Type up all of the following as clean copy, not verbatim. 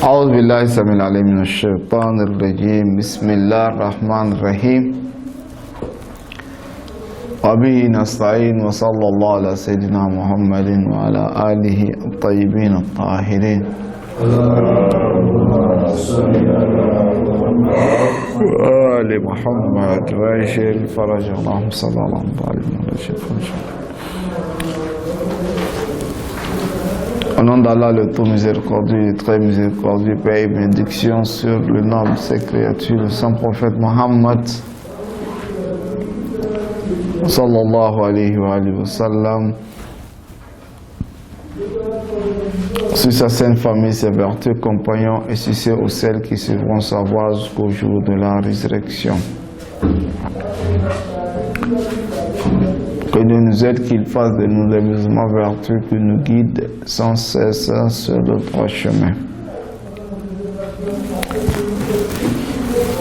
أعوذ بالله السميع العليم من الشيطان الرجيم بسم الله الرحمن الرحيم وبه نستعين وصلى الله على سيدنا محمد وعلى آله الطيبين الطاهرين وآل محمد وعجل الفرج اللهم صل على محمد. Au nom d'Allah, le tout miséricordieux, le très miséricordieux, paix et bénédiction sur le nom de ses créatures, le saint prophète Mohammed, sallallahu alayhi wa sallam, sur sa sainte famille, ses vertueux compagnons et sur ceux ou celles qui suivront sa voie jusqu'au jour de la résurrection. Que Dieu nous aide, qu'il fasse de nous des musulmans vertueux, qu'il nous guide sans cesse sur le droit chemin.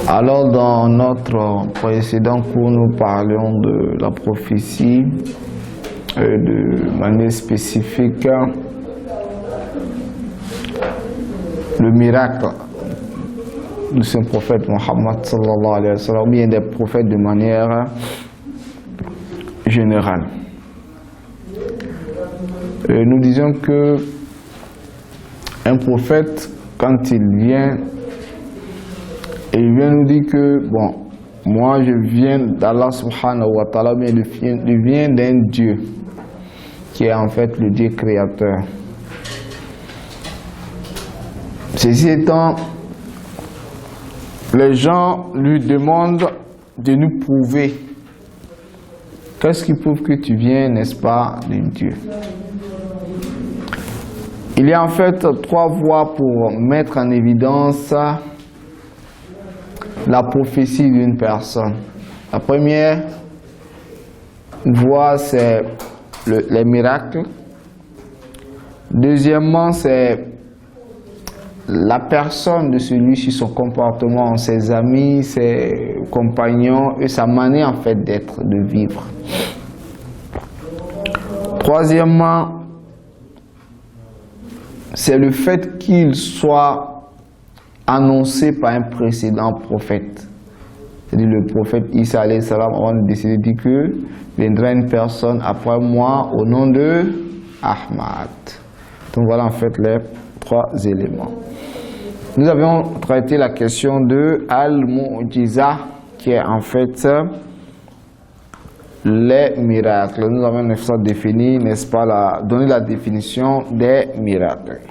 Alors, dans notre précédent cours, nous parlions de la prophétie de manière spécifique, le miracle du saint prophète Mohammed sallallahu alayhi wa sallam, ou bien des prophètes de manière générale. Nous disions que un prophète, quand il vient nous dire que bon, moi je viens d'Allah subhanahu wa ta'ala, mais je viens d'un Dieu qui est en fait le Dieu créateur. Ceci étant, les gens lui demandent de nous prouver. Qu'est-ce qui prouve que tu viens, n'est-ce pas, de Dieu? Il y a en fait trois voies pour mettre en évidence la prophétie d'une personne. La première voie, c'est les miracles. Deuxièmement, c'est la personne de celui-ci, son comportement, ses amis, ses compagnons et sa manière en fait d'être, de vivre. Troisièmement, c'est le fait qu'il soit annoncé par un précédent prophète. C'est-à-dire le prophète Isa alayhi salam, on a décidé de dire que viendra une personne après moi au nom de Ahmad. Donc voilà en fait les trois éléments. Nous avions traité la question de Al-Mu'jiza, qui est en fait les miracles. Nous avons défini, n'est-ce pas, donné la définition des miracles.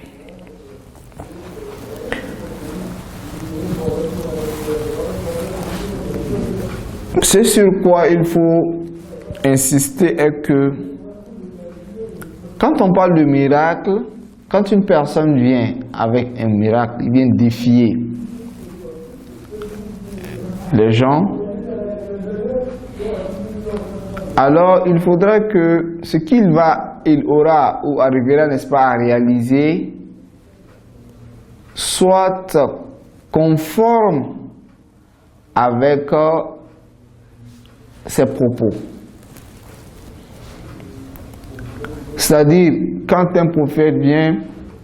Ce sur quoi il faut insister est que quand on parle de miracle, quand une personne vient avec un miracle, il vient défier les gens, alors il faudra que ce qu'il aura ou arrivera, n'est-ce pas, à réaliser soit conforme avec ses propos. C'est-à-dire, quand un prophète vient,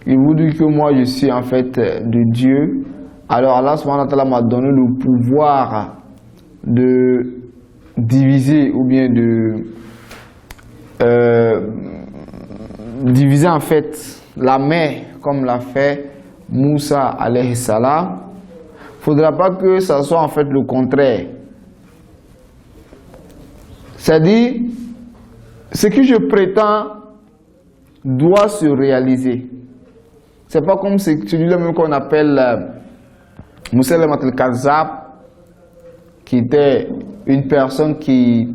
il vous dit que moi je suis en fait de Dieu, alors Allah subhanahu wa ta'ala m'a donné le pouvoir de diviser ou bien de diviser en fait la mer comme l'a fait Moussa alayhi salam. Il ne faudra pas que ça soit en fait le contraire. C'est-à-dire, ce que je prétends doit se réaliser. C'est pas comme celui-là même qu'on appelle Musaylama al-Kazzab, qui était une personne qui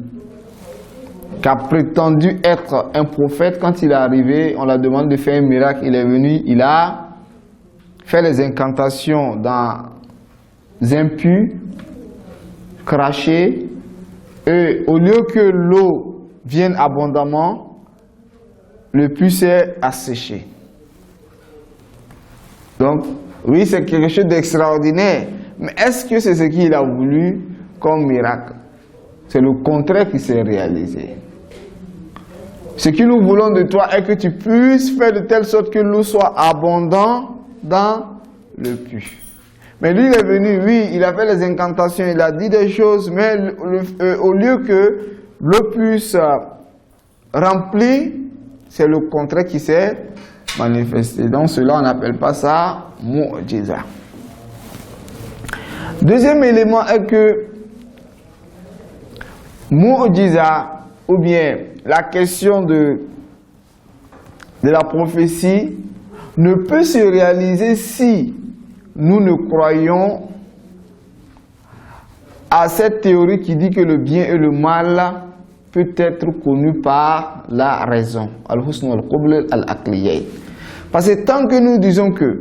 a prétendu être un prophète. Quand il est arrivé, on l'a demandé de faire un miracle, il est venu, il a fait les incantations dans un puits, craché, et au lieu que l'eau vienne abondamment, le puits s'est asséché. Donc, oui, c'est quelque chose d'extraordinaire. Mais est-ce que c'est ce qu'il a voulu comme miracle? C'est le contraire qui s'est réalisé. Ce que nous voulons de toi est que tu puisses faire de telle sorte que l'eau soit abondante dans le puits. Mais lui, il est venu, oui, il a fait les incantations, il a dit des choses, mais au lieu que l'eau puisse remplir, c'est le contraire qui s'est manifesté. Donc cela, on n'appelle pas ça mu'jiza. Deuxième élément est que mu'jiza, ou bien la question de la prophétie, ne peut se réaliser si nous ne croyons à cette théorie qui dit que le bien et le mal peut être connu par la raison. Al-husn wal-qubl al-aqliyay. Parce que tant que nous disons que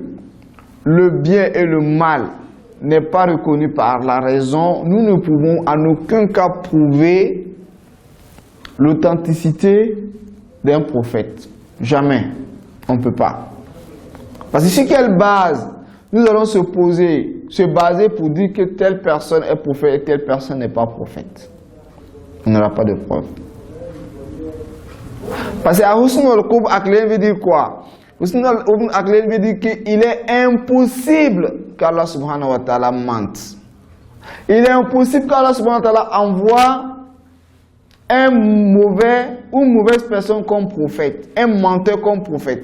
le bien et le mal n'est pas reconnu par la raison, nous ne pouvons en aucun cas prouver l'authenticité d'un prophète. Jamais. On ne peut pas. Parce que sur quelle base nous allons se baser pour dire que telle personne est prophète et telle personne n'est pas prophète? On n'aura pas de preuve. Parce que Husn al-Qubl al-Aqliyay veut dire quoi? Husn al-Qubl al-Aqliyay veut dire qu'il est impossible qu'Allah subhanahu wa ta'ala mente. Il est impossible qu'Allah subhanahu wa ta'ala envoie un mauvais ou une mauvaise personne comme prophète, un menteur comme prophète.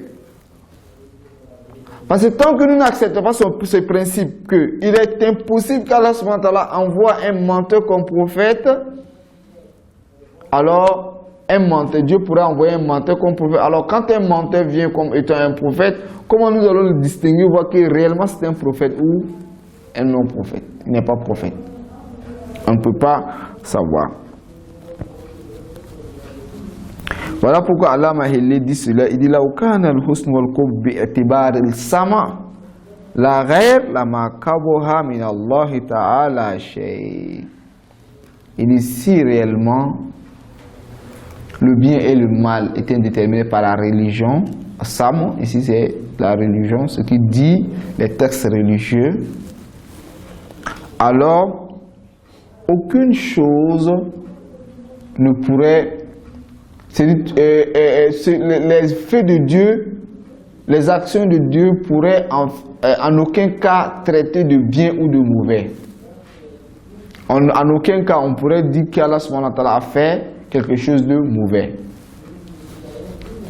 Parce que tant que nous n'acceptons pas ce principe qu'il est impossible qu'Allah subhanahu wa ta'ala envoie un menteur comme prophète, alors un menteur, Dieu pourrait envoyer un menteur comme prophète. Alors quand un menteur vient comme étant un prophète, comment nous allons le distinguer, voir que réellement c'est un prophète ou un non-prophète? Il n'est pas prophète. On ne peut pas savoir. Voilà pourquoi Allah m'a dit cela. Il dit là, aucun al-husn wal-qubl bi'tibar al-sama la ghayr lama kaboha min Allah ta'ala shay. Il dit si réellement le bien et le mal étaient déterminés par la religion, Sam, ici c'est la religion, ce qui dit les textes religieux, alors aucune chose ne pourrait, les faits de Dieu, les actions de Dieu pourraient en aucun cas traiter de bien ou de mauvais. En aucun cas on pourrait dire qu'Allah subhanahu wa ta'ala a fait quelque chose de mauvais.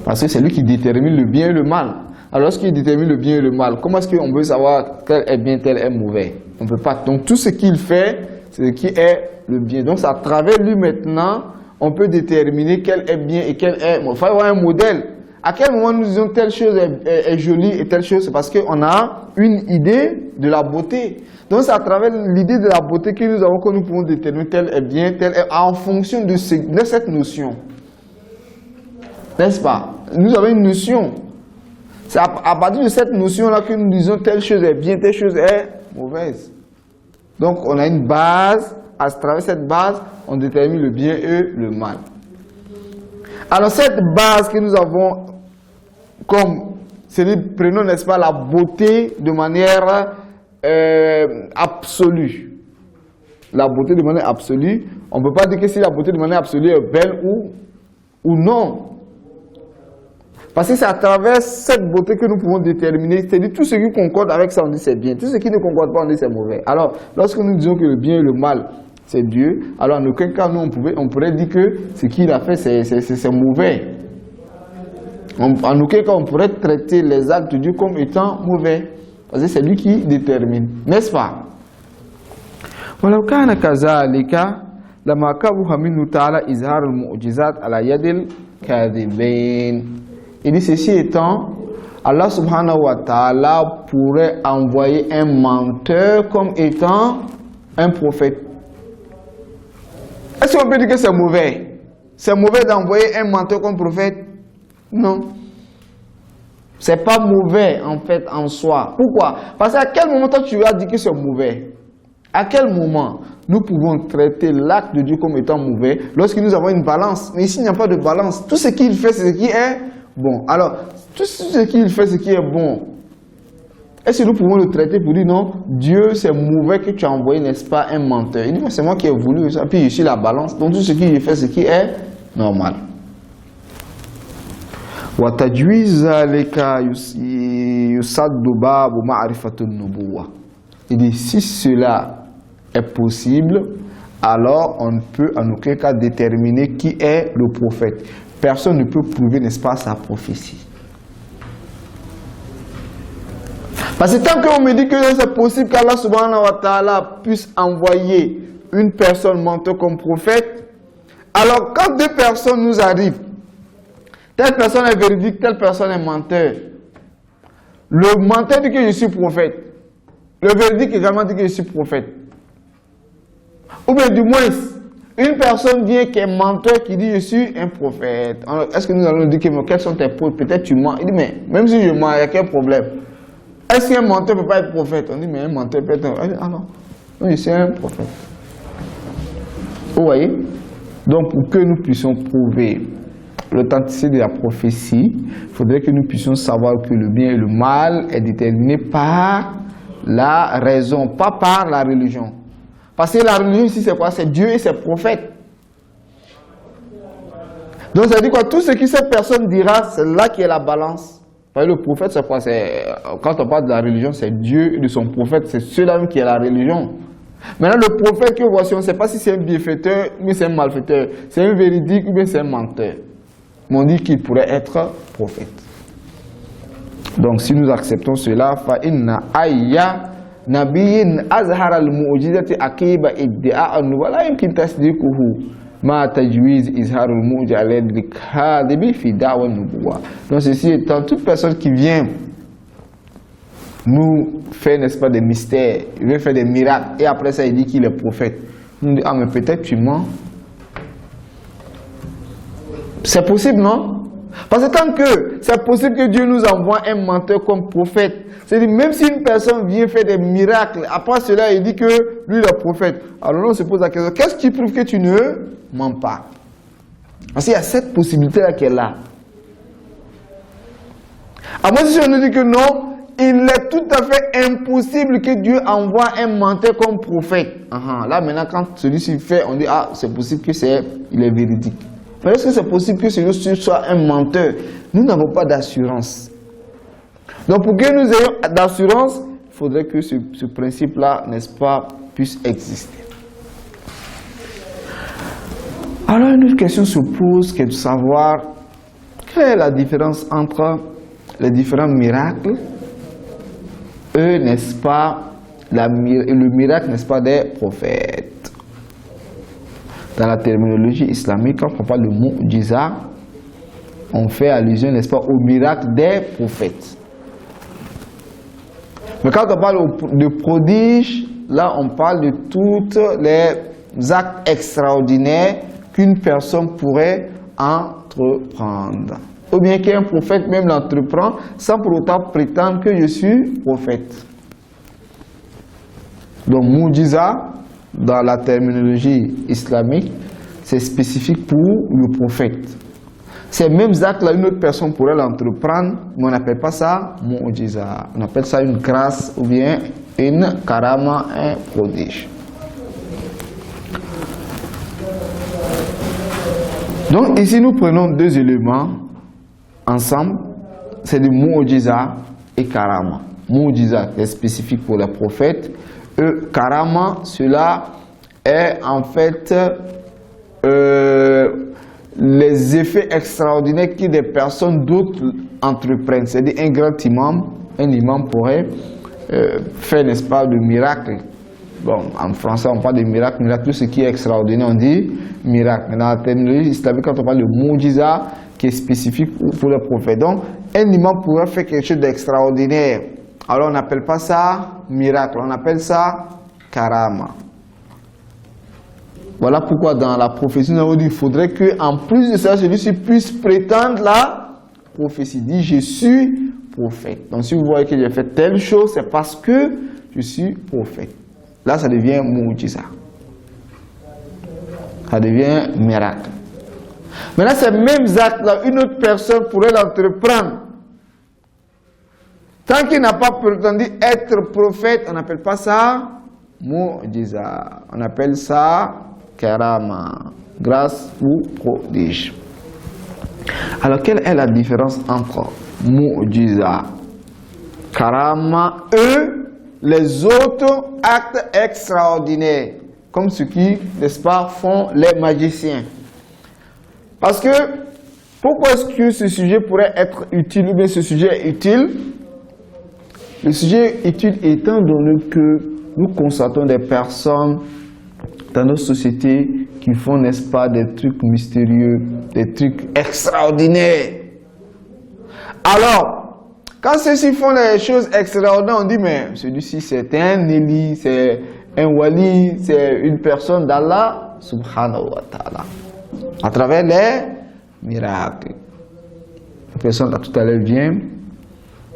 Parce que c'est lui qui détermine le bien et le mal. Alors lorsqu'il détermine le bien et le mal, comment est-ce qu'on peut savoir tel est bien, tel est mauvais? On ne peut pas. Donc tout ce qu'il fait, c'est ce qui est le bien. Donc c'est à travers lui maintenant, on peut déterminer quel est bien et quel est mauvais. Il faut avoir un modèle. À quel moment nous disons telle chose est jolie et telle chose, c'est parce qu'on a une idée de la beauté. Donc c'est à travers l'idée de la beauté que nous avons, que nous pouvons déterminer tel est bien, tel est en fonction de cette notion. N'est-ce pas? Nous avons une notion. C'est à partir de cette notion-là que nous disons telle chose est bien, telle chose est mauvaise. Donc on a une base, à travers cette base, on détermine le bien et le mal. Alors cette base que nous avons comme, prenons, n'est-ce pas, la beauté de manière absolue. La beauté de manière absolue, on ne peut pas dire que si la beauté de manière absolue est belle ou non. Parce que c'est à travers cette beauté que nous pouvons déterminer, c'est-à-dire tout ce qui concorde avec ça, on dit c'est bien, tout ce qui ne concorde pas, on dit c'est mauvais. Alors, lorsque nous disons que le bien et le mal, c'est Dieu, alors en aucun cas, nous, on pourrait dire que ce qu'il a fait, c'est mauvais. En aucun cas, on pourrait traiter les actes de Dieu comme étant mauvais. Parce que c'est lui qui détermine, n'est-ce pas? ولو كان كذلك لما كره منه تعالى إظهار المعجزات على يد الكاذبين. Il dit ceci étant, Allah subhanahu wa ta'ala pourrait envoyer un menteur comme étant un prophète. Est-ce qu'on peut dire que c'est mauvais? C'est mauvais d'envoyer un menteur comme prophète? Non. C'est pas mauvais en fait en soi. Pourquoi? Parce qu'à quel moment toi tu as dit que c'est mauvais? À quel moment nous pouvons traiter l'acte de Dieu comme étant mauvais lorsque nous avons une balance? Mais ici il n'y a pas de balance. Tout ce qu'il fait c'est ce qui est bon. Alors, tout ce qu'il fait c'est ce qui est bon. Est-ce que nous pouvons le traiter pour dire non, Dieu c'est mauvais que tu as envoyé, n'est-ce pas, un menteur? Il dit c'est moi qui ai voulu ça. Puis ici la balance. Donc tout ce qu'il fait c'est ce qui est normal. وَتَجْوِيزَ ذَلِكَ يُسَدُّ بَابُ مَعْرِفَةُ النُّبُوَّةِ. Il dit, si cela est possible, alors on peut en aucun cas déterminer qui est le prophète. Personne ne peut prouver, n'est-ce pas, sa prophétie. Parce que tant qu'on me dit que c'est possible qu'Allah subhanahu wa ta'ala puisse envoyer une personne menteur comme prophète, alors quand deux personnes nous arrivent, telle personne est véridique, telle personne est menteur, le menteur dit que je suis prophète, le véridique également dit que je suis prophète. Ou bien du moins, une personne vient qui est menteur qui dit je suis un prophète. Est-ce que nous allons dire que quels sont tes preuves? Peut-être tu mens. Il dit mais même si je mens, il y a quel problème? Est-ce qu'un menteur ne peut pas être prophète? On dit mais un menteur peut être... Ah non, je suis un prophète. Vous voyez? Donc pour que nous puissions prouver l'authenticité de la prophétie, il faudrait que nous puissions savoir que le bien et le mal est déterminé par la raison, pas par la religion. Parce que la religion ici c'est quoi? C'est Dieu et ses prophètes. Donc ça dit quoi? Tout ce que cette personne dira, c'est là qui est la balance. Parce que le prophète c'est quoi? Quand on parle de la religion, c'est Dieu et de son prophète, c'est cela qui est la religion. Maintenant le prophète que voici, on ne sait pas si c'est un bienfaiteur ou c'est un malfaiteur, c'est un véridique ou bien c'est un menteur. Mais on dit qu'il pourrait être prophète. Donc si nous acceptons cela, fa inna ayya nabiyin azhar al-mu'jizati akiba idda'a an-nubuwwa la yumkin tasdiquhu ma tajwiz izhar al-mu'jiza al-kadhibi fi da'wa an-nubuwwa. Donc ceci étant, toute personne qui vient nous fait, n'est-ce pas, des mystères, il veut faire des miracles et après ça il dit qu'il est prophète, nous dit ah mais peut-être tu mens. C'est possible, non? Parce que tant que c'est possible que Dieu nous envoie un menteur comme prophète, c'est-à-dire même si une personne vient faire des miracles, après cela il dit que lui il est prophète, alors on se pose la question, qu'est-ce qui prouve que tu ne mens pas? Parce qu'il y a cette possibilité-là qui est là. Après si on nous dit que non, il est tout à fait impossible que Dieu envoie un menteur comme prophète. Là maintenant quand celui-ci fait, on dit ah c'est possible que il est véridique. Mais est-ce que c'est possible que celui-ci soit un menteur? Nous n'avons pas d'assurance. Donc pour que nous ayons d'assurance, il faudrait que ce principe-là, n'est-ce pas, puisse exister. Alors une autre question se pose, qui est de savoir quelle est la différence entre les différents miracles et, n'est-ce pas, le miracle, n'est-ce pas, des prophètes. Dans la terminologie islamique, quand on parle de mu'jiza, on fait allusion, n'est-ce pas, au miracle des prophètes. Mais quand on parle de prodige, là on parle de tous les actes extraordinaires qu'une personne pourrait entreprendre. Ou bien qu'un prophète même l'entreprend sans pour autant prétendre que je suis prophète. Donc mu'jiza, dans la terminologie islamique, c'est spécifique pour le prophète. Ces mêmes actes-là, une autre personne pourrait l'entreprendre, mais on n'appelle pas ça mu'jiza. On appelle ça une grâce ou bien une karama, un prodige. Donc ici, nous prenons deux éléments ensemble, c'est le mu'jiza et karama. Mu'jiza est spécifique pour les prophètes. Karama, cela est en fait les effets extraordinaires que des personnes d'autres entreprennent. C'est-à-dire un grand imam pourrait faire, n'est-ce pas, de miracles. Bon, en français on parle de miracle, tout ce qui est extraordinaire on dit miracle. Mais dans la terminologie islamique, quand on parle de mu'jiza, qui est spécifique pour les prophètes. Donc, un imam pourrait faire quelque chose d'extraordinaire. Alors on n'appelle pas ça miracle, on appelle ça karama. Voilà pourquoi dans la prophétie, nous avons dit qu'il faudrait qu'en plus de ça, celui-ci puisse prétendre la prophétie. Dit je suis prophète. Donc si vous voyez que j'ai fait telle chose, c'est parce que je suis prophète. Là, ça devient mu'jiza. Ça devient miracle. Maintenant, ces mêmes actes-là, une autre personne pourrait l'entreprendre. Tant qu'il n'a pas prétendu être prophète, on n'appelle pas ça mu'jiza. On appelle ça karama, grâce ou prodige. Alors, quelle est la différence entre mu'jiza, karama et les autres actes extraordinaires, comme ce qui, n'est-ce pas, font les magiciens? Parce que, pourquoi est-ce que ce sujet pourrait être utile, ou bien ce sujet est utile? Le sujet est utile étant donné que nous constatons des personnes dans nos sociétés qui font, n'est-ce pas, des trucs mystérieux, des trucs extraordinaires. Alors, quand ceux-ci font des choses extraordinaires, on dit, mais celui-ci c'est un Élie, c'est un Wali, c'est une personne d'Allah, subhanahu wa ta'ala, à travers les miracles. La personne là tout à l'heure vient,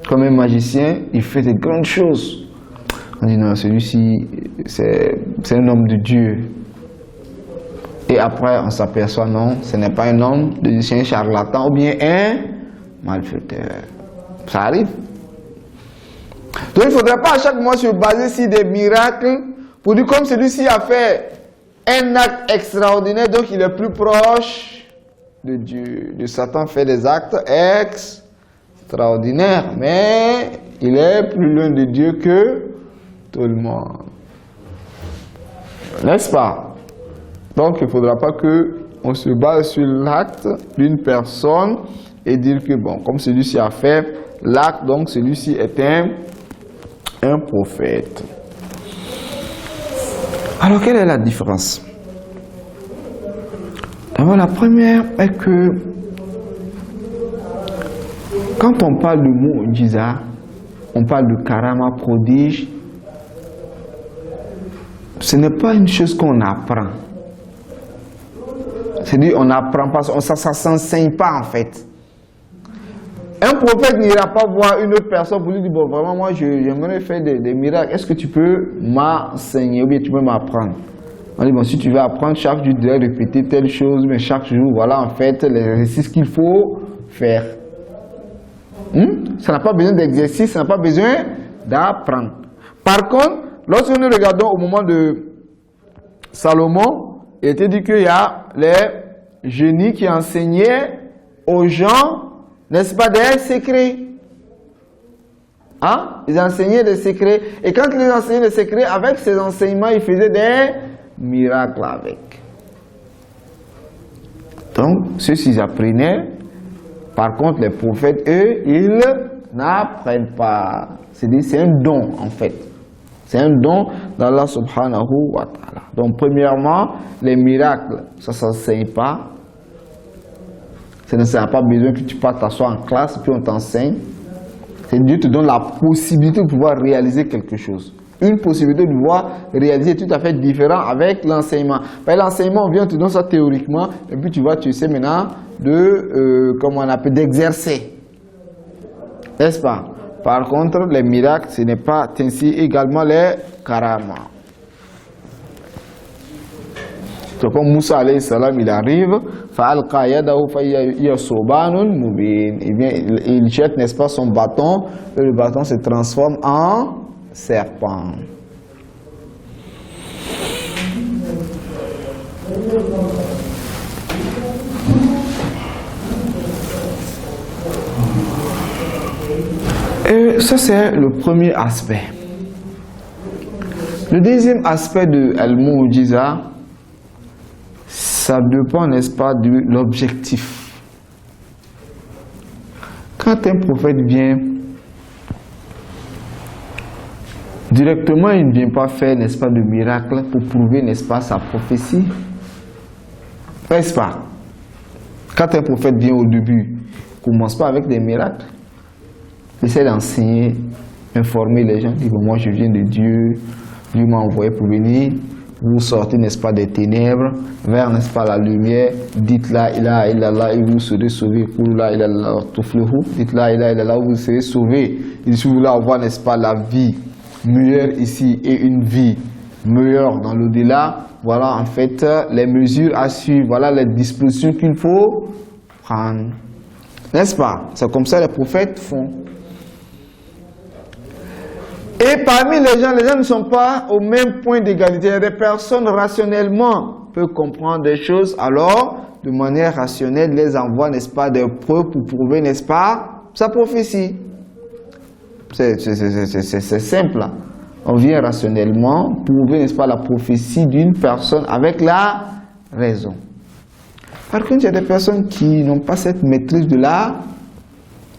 comme un magicien, il fait de grandes choses. On dit non, celui-ci, c'est un homme de Dieu. Et après, on s'aperçoit, non, ce n'est pas un homme de Dieu, c'est un charlatan ou bien un malfaiteur. Ça arrive. Donc, il ne faudrait pas à chaque mois se baser sur des miracles pour dire comme celui-ci a fait un acte extraordinaire, donc il est plus proche de Dieu. De Satan fait des actes extraordinaires, mais il est plus loin de Dieu que tout le monde. N'est-ce pas? Donc il ne faudra pas qu'on se base sur l'acte d'une personne et dire que bon, comme celui-ci a fait l'acte, donc celui-ci est un prophète. Alors quelle est la différence? D'abord la première est que quand on parle de mu'jiza, on parle de karama, prodige, ce n'est pas une chose qu'on apprend. C'est-à-dire on n'apprend pas, ça ne s'enseigne pas en fait. Un prophète n'ira pas voir une autre personne pour lui dire, bon vraiment moi j'aimerais faire des miracles, est-ce que tu peux m'enseigner ou bien tu peux m'apprendre? On dit bon si tu veux apprendre, chaque jour tu dois répéter telle chose, mais chaque jour voilà en fait l'exercice qu'il faut faire. Ça n'a pas besoin d'exercice, ça n'a pas besoin d'apprendre. Par contre, lorsque nous regardons au moment de Salomon, il était dit qu'il y a les génies qui enseignaient aux gens, n'est-ce pas, des secrets. Hein? Ils enseignaient des secrets. Et quand ils enseignaient des secrets, avec ces enseignements, ils faisaient des miracles avec. Donc, ceux-ci ils apprenaient. Par contre, les prophètes, eux, ils n'apprennent pas. C'est un don, en fait. C'est un don d'Allah subhanahu wa ta'ala. Donc, premièrement, les miracles, ça ne s'enseigne pas. Ça n'a pas besoin que tu passes t'asseoir en classe, puis on t'enseigne. C'est Dieu te donne la possibilité de pouvoir réaliser quelque chose. Une possibilité de pouvoir réaliser tout à fait différent avec l'enseignement. L'enseignement, on vient te donner ça théoriquement, et puis tu vois, tu sais maintenant comment on appelle, d'exercer. N'est-ce pas? Par contre, les miracles, ce n'est pas ainsi également les karama. C'est comme Moussa alayhi salam, il arrive, il jette, n'est-ce pas, son bâton, et le bâton se transforme en serpent. Et ça, c'est le premier aspect. Le deuxième aspect de Al-Mu'jiza, ça dépend, n'est-ce pas, de l'objectif. Quand un prophète vient, directement, il ne vient pas faire, n'est-ce pas, de miracle pour prouver, n'est-ce pas, sa prophétie. N'est-ce pas? Quand un prophète vient au début, il ne commence pas avec des miracles. Il essaie d'enseigner, informer les gens. Il dit, bon, moi je viens de Dieu, Dieu m'a envoyé pour venir. Vous sortez, n'est-ce pas, des ténèbres, vers, n'est-ce pas, la lumière. Dites la ilaha illallah et vous serez sauvés. Dites la ilaha illallah, vous serez sauvés. Et si vous voulez avoir, n'est-ce pas, la vie meilleure ici et une vie meilleure dans l'au-delà, voilà en fait les mesures à suivre, voilà les dispositions qu'il faut prendre. N'est-ce pas? C'est comme ça les prophètes font. Et parmi les gens ne sont pas au même point d'égalité. Il y a des personnes rationnellement peut comprendre des choses, alors, de manière rationnelle, les envoie, n'est-ce pas, des preuves pour prouver, n'est-ce pas, sa prophétie. C'est simple. On vient rationnellement prouver, n'est-ce pas, la prophétie d'une personne avec la raison. Par contre, il y a des personnes qui n'ont pas cette maîtrise de la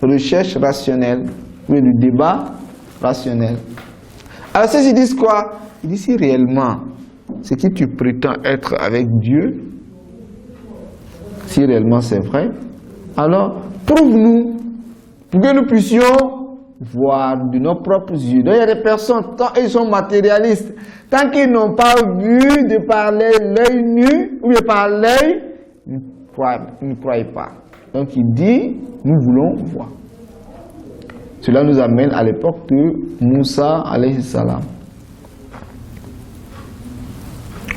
recherche rationnelle, ou du débat rationnel. Alors, ceux-ci disent quoi? Ils disent, si réellement, ce que tu prétends être avec Dieu, si réellement c'est vrai, alors prouve-nous, pour que nous puissions voir de nos propres yeux. Donc, il y a des personnes, tant ils sont matérialistes, tant qu'ils n'ont pas vu de par l'œil nu, ou bien par l'œil, ils ne croient pas. Donc, il dit, nous voulons voir. Cela nous amène à l'époque de Moussa alayhi salam.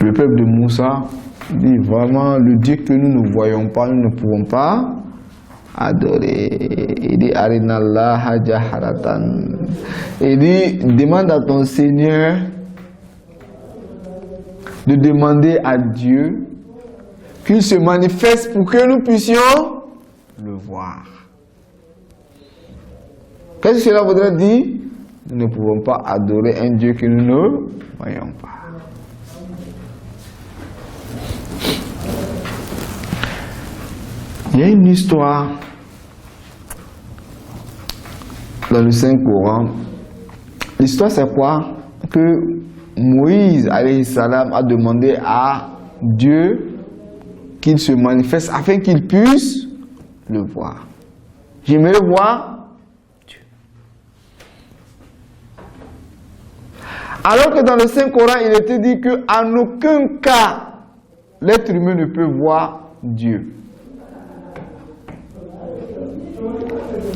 Le peuple de Moussa dit vraiment, le Dieu que nous ne voyons pas, nous ne pouvons pas adorer. Il dit, Arinallah jaharatan. Il dit, demande à ton Seigneur de demander à Dieu qu'il se manifeste pour que nous puissions le voir. Qu'est-ce que cela voudrait dire? Nous ne pouvons pas adorer un Dieu que nous ne voyons pas. Il y a une histoire dans le Saint-Coran. L'histoire, c'est quoi? Que Moïse, alayhi salam, a demandé à Dieu qu'il se manifeste afin qu'il puisse le voir. J'aimerais voir Dieu. Alors que dans le Saint-Coran, il était dit qu'en aucun cas, l'être humain ne peut voir Dieu.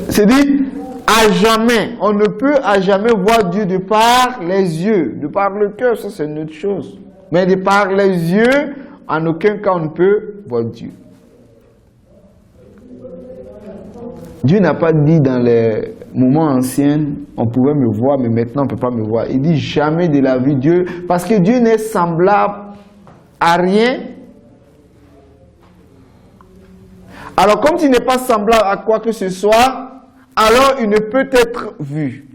C'est dit, à jamais, on ne peut à jamais voir Dieu de par les yeux, de par le cœur, ça c'est une autre chose. Mais de par les yeux, en aucun cas on ne peut voir Dieu. Dieu n'a pas dit dans les moments anciens, on pouvait me voir, mais maintenant on ne peut pas me voir. Il dit jamais de la vie Dieu, parce que Dieu n'est semblable à rien. Alors comme il n'est pas semblable à quoi que ce soit, alors il ne peut être vu.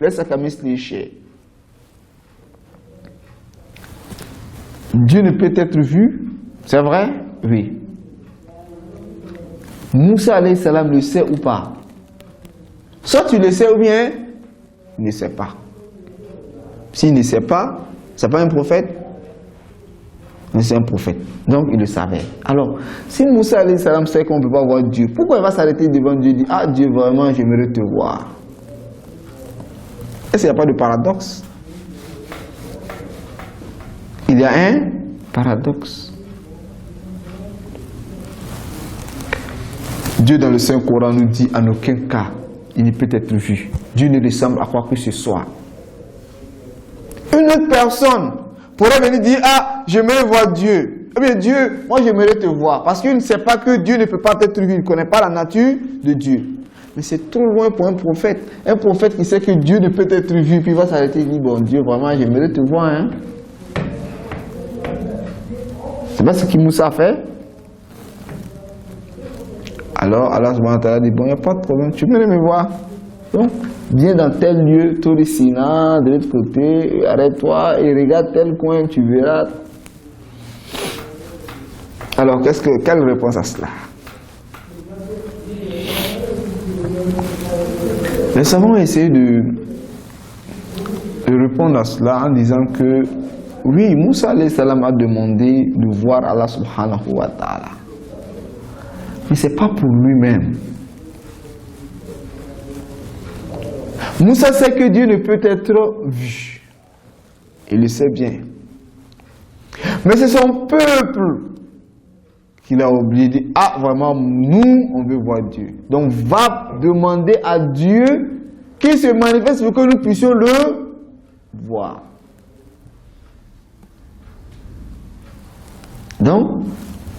Dieu ne peut être vu, c'est vrai? Oui. Moussa alayhi salam le sait ou pas? Soit tu le sais ou bien il ne sait pas. S'il ne sait pas, c'est pas un prophète, mais c'est un prophète. Donc il le savait. Alors, si Moussa alayhi salam sait qu'on ne peut pas voir Dieu, pourquoi il va s'arrêter devant Dieu et dire, ah Dieu, vraiment, j'aimerais te voir? Est-ce qu'il n'y a pas de paradoxe? Il y a un paradoxe. Dieu dans le Saint-Coran nous dit, en aucun cas, il ne peut être vu. Dieu ne ressemble à quoi que ce soit. Une autre personne pourrait venir dire, ah, j'aimerais voir Dieu. Eh bien Dieu, moi j'aimerais te voir. Parce qu'il ne sait pas que Dieu ne peut pas être vu. Il ne connaît pas la nature de Dieu. Mais c'est trop loin pour un prophète. Un prophète qui sait que Dieu ne peut être vu, puis il va s'arrêter et dire, bon Dieu, vraiment j'aimerais te voir. Hein? C'est pas ce que Moussa a fait. Alors Allah subhanahu wa ta'ala dit, bon, il n'y a pas de problème, tu peux me voir. Donc, viens dans tel lieu, Tour Sina, de l'autre côté, arrête-toi et regarde tel coin, tu verras. Alors, quelle réponse à cela? Les savants ont essayé de répondre à cela en disant que, oui, Moussa alayhi salam a demandé de voir Allah subhanahu wa ta'ala. Mais ce n'est pas pour lui-même. Moussa sait que Dieu ne peut être vu. Il le sait bien. Mais c'est son peuple qu'il a oublié de dire, ah vraiment, nous, on veut voir Dieu. Donc va demander à Dieu qu'il se manifeste pour que nous puissions le voir. Donc,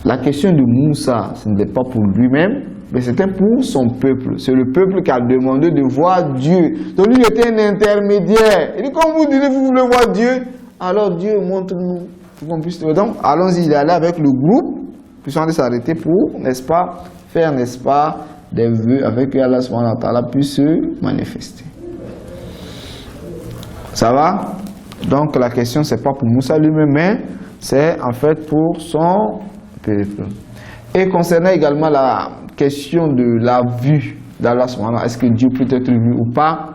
la question de Moussa, ce n'était pas pour lui-même, mais c'était pour son peuple. C'est le peuple qui a demandé de voir Dieu. Donc lui était un intermédiaire. Il dit, comme vous dites, vous voulez voir Dieu, alors Dieu montre-nous. Pour qu'on puisse... Donc, allons-y, il est allé avec le groupe, puis on va s'arrêter pour, n'est-ce pas, faire, n'est-ce pas, des vœux avec que Allah subhanahu wa ta'ala puisse se manifester. Ça va? Donc, la question, c'est pas pour Moussa lui-même, mais c'est en fait pour son peuple. Et concernant également la question de la vue d'Allah subhanahu wa ta'ala, est-ce que Dieu peut être vu ou pas?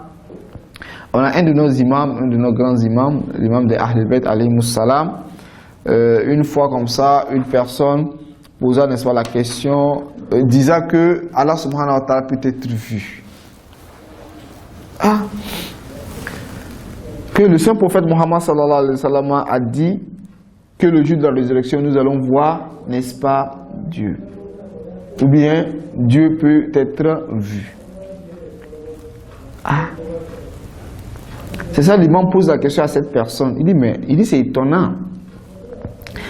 On a un de nos imams, un de nos grands imams, l'imam de Ahl al-Bayt alayhi salam. Une fois comme ça, une personne posa, n'est-ce pas, la question, disant que Allah subhanahu wa ta'ala peut être vu. Ah! Que le saint prophète Mohammed sallallahu alayhi wa sallam a dit que le jour de la résurrection, nous allons voir, n'est-ce pas, Dieu. Ou bien, Dieu peut être vu. Ah! C'est ça, l'imam pose la question à cette personne. Il dit, c'est étonnant.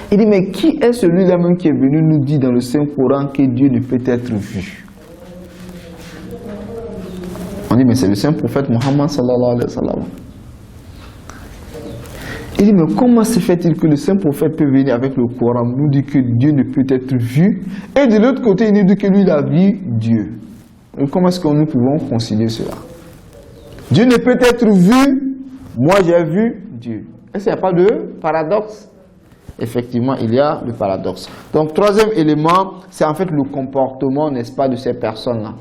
Il dit, mais qui est celui-là même qui est venu nous dire dans le Saint-Coran que Dieu ne peut être vu? On dit, mais c'est le Saint-Prophète Mohammed sallallahu alayhi wa sallam. Il dit, mais comment se fait-il que le Saint-Prophète peut venir avec le Coran nous dire que Dieu ne peut être vu, et de l'autre côté, il nous dit que lui, il a vu Dieu? Et comment est-ce que nous pouvons concilier cela? Dieu ne peut être vu, moi j'ai vu Dieu. Est-ce qu'il n'y a pas de paradoxe? Effectivement, il y a le paradoxe. Donc, troisième élément, c'est en fait le comportement, n'est-ce pas, de ces personnes-là.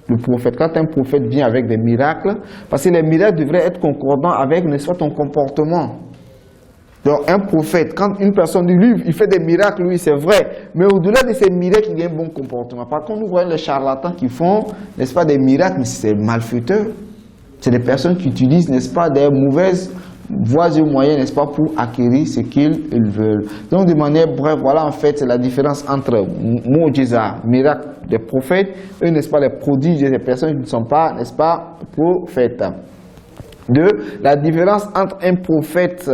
Le prophète, quand un prophète vient avec des miracles, parce que les miracles devraient être concordants avec, n'est-ce pas, ton comportement. Donc, un prophète, quand une personne dit, lui, il fait des miracles, oui, c'est vrai, mais au-delà de ces miracles, il y a un bon comportement. Par contre, nous voyons les charlatans qui font, n'est-ce pas, des miracles, mais c'est malfaiteurs. C'est des personnes qui utilisent, n'est-ce pas, des mauvaises voies et moyens, n'est-ce pas, pour acquérir ce qu'ils veulent. Donc, de manière brève, voilà en fait la différence entre Mu'jiza, miracle des prophètes, et, n'est-ce pas, les prodiges des personnes qui ne sont pas, n'est-ce pas, prophètes. Deux, la différence entre un prophète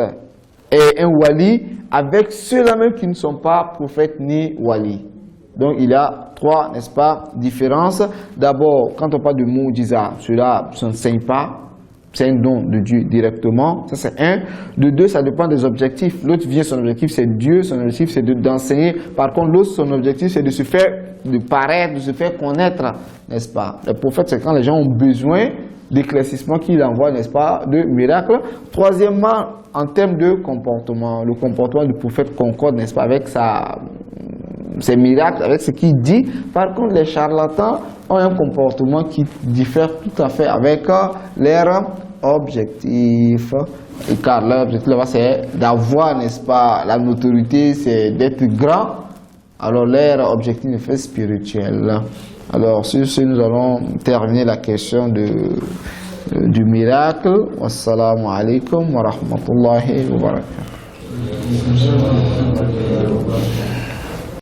et un wali avec ceux-là même qui ne sont pas prophètes ni wali. Donc, il y a trois, n'est-ce pas, différences. D'abord, quand on parle de Mu'jiza, cela ne s'enseigne pas. C'est un don de Dieu directement. Ça, c'est un. De deux, ça dépend des objectifs. L'autre vient, son objectif, c'est Dieu. Son objectif, c'est d'enseigner. Par contre, l'autre, son objectif, c'est de se faire, de paraître, de se faire connaître, n'est-ce pas? Le prophète, c'est quand les gens ont besoin d'éclaircissement qu'il envoie, n'est-ce pas, de miracles. Troisièmement, en termes de comportement, le comportement du prophète concorde, n'est-ce pas, avec ses miracles, avec ce qu'il dit. Par contre, les charlatans ont un comportement qui diffère tout à fait avec leur objectif. Et car leur objectif là-bas, c'est d'avoir, n'est-ce pas, la notoriété, c'est d'être grand. Alors, leur objectif est fait spirituel. Alors, sur ce, nous allons terminer la question du miracle. Wassalamu alaikum wa rahmatullahi wa barakatuh.